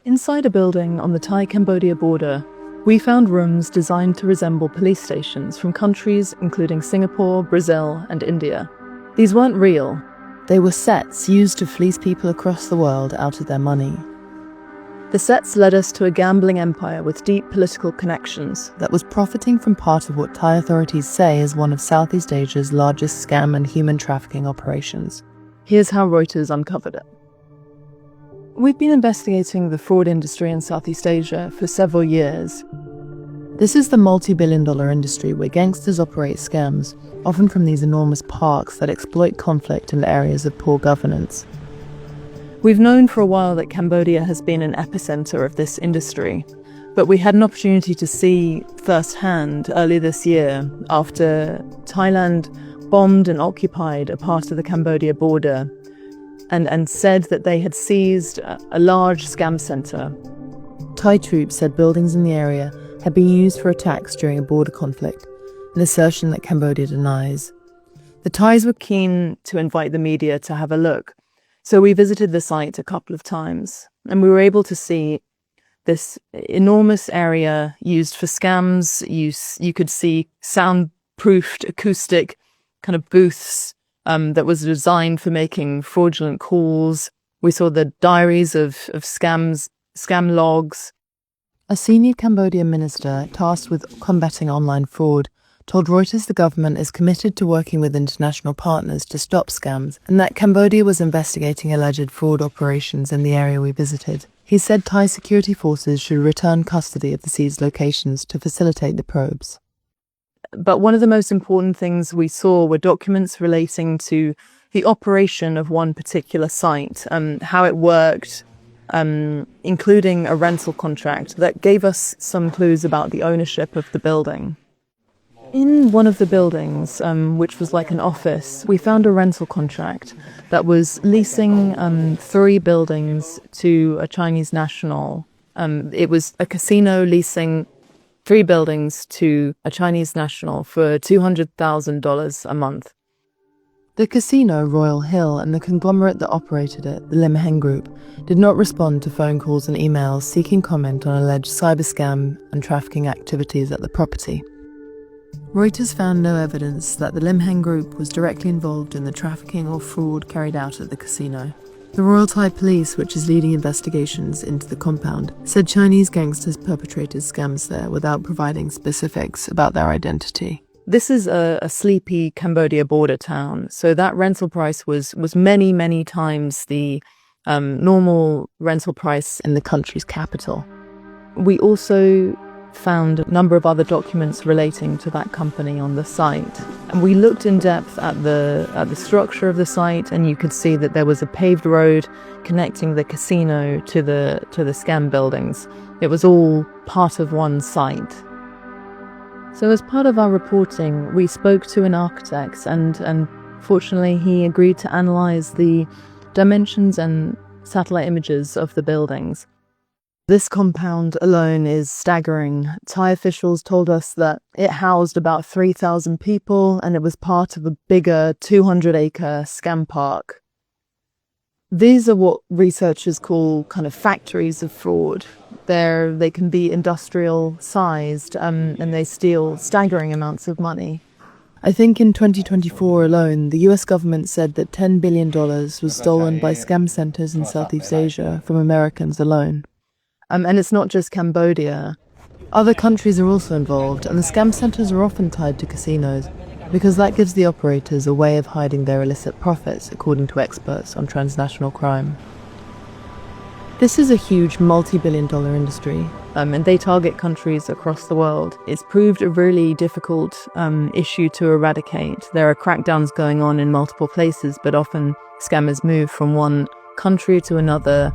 Inside a building on the Thai-Cambodia border, we found rooms designed to resemble police stations from countries including Singapore, Brazil, and India. These weren't real. They were sets used to fleece people across the world out of their money. The sets led us to a gambling empire with deep political connections that was profiting from part of what Thai authorities say is one of Southeast Asia's largest scam and human trafficking operations. Here's how Reuters uncovered it. We've been investigating the fraud industry in Southeast Asia for several years. This is the multi-billion-dollar industry where gangsters operate scams, often from these enormous parks that exploit conflict in areas of poor governance. We've known for a while that Cambodia has been an epicenter of this industry, but we had an opportunity to see firsthand earlier this year after Thailand bombed and occupied a part of the Cambodia border and said that they had seized a large scam center. Thai troops said buildings in the area had been used for attacks during a border conflict, an assertion that Cambodia denies. The Thais were keen to invite the media to have a look, so we visited the site a couple of times, and we were able to see this enormous area used for scams. You could see soundproofed acoustic kind of booths that was designed for making fraudulent calls. We saw the diaries of scam logs. A senior Cambodian minister tasked with combating online fraud told Reuters the government is committed to working with international partners to stop scams and that Cambodia was investigating alleged fraud operations in the area we visited. He said Thai security forces should return custody of the seized locations to facilitate the probes. But one of the most important things we saw were documents relating to the operation of one particular site, how it worked, including a rental contract that gave us some clues about the ownership of the building. In one of the buildings, which was like an office, we found a rental contract that was leasing 3 buildings to a Chinese national. It was a casino leasing 3 buildings to a Chinese national for $200,000 a month. The casino, Royal Hill, and the conglomerate that operated it, the Lim Heng Group, did not respond to phone calls and emails seeking comment on alleged cyber scam and trafficking activities at the property. Reuters found no evidence that the Lim Heng Group was directly involved in the trafficking or fraud carried out at the casino. The Royal Thai Police, which is leading investigations into the compound, said Chinese gangsters perpetrated scams there without providing specifics about their identity. This is a sleepy Cambodia border town, so that rental price was many, many times the normal rental price in the country's capital. We also found a number of other documents relating to that company on the site. And we looked in depth at the structure of the site, and you could see that there was a paved road connecting the casino to the scam buildings. It was all part of one site. So as part of our reporting, we spoke to an architect, and fortunately he agreed to analyze the dimensions and satellite images of the buildings. This compound alone is staggering. Thai officials told us that it housed about 3,000 people and it was part of a bigger 200-acre scam park. These are what researchers call kind of factories of fraud. They can be industrial sized and they steal staggering amounts of money. I think in 2024 alone, the US government said that $10 billion was stolen by scam centers in Southeast Asia from Americans alone. And it's not just Cambodia. Other countries are also involved, and the scam centers are often tied to casinos, because that gives the operators a way of hiding their illicit profits, according to experts on transnational crime. This is a huge multi-billion-dollar industry, and they target countries across the world. It's proved a really difficult issue to eradicate. There are crackdowns going on in multiple places, but often scammers move from one country to another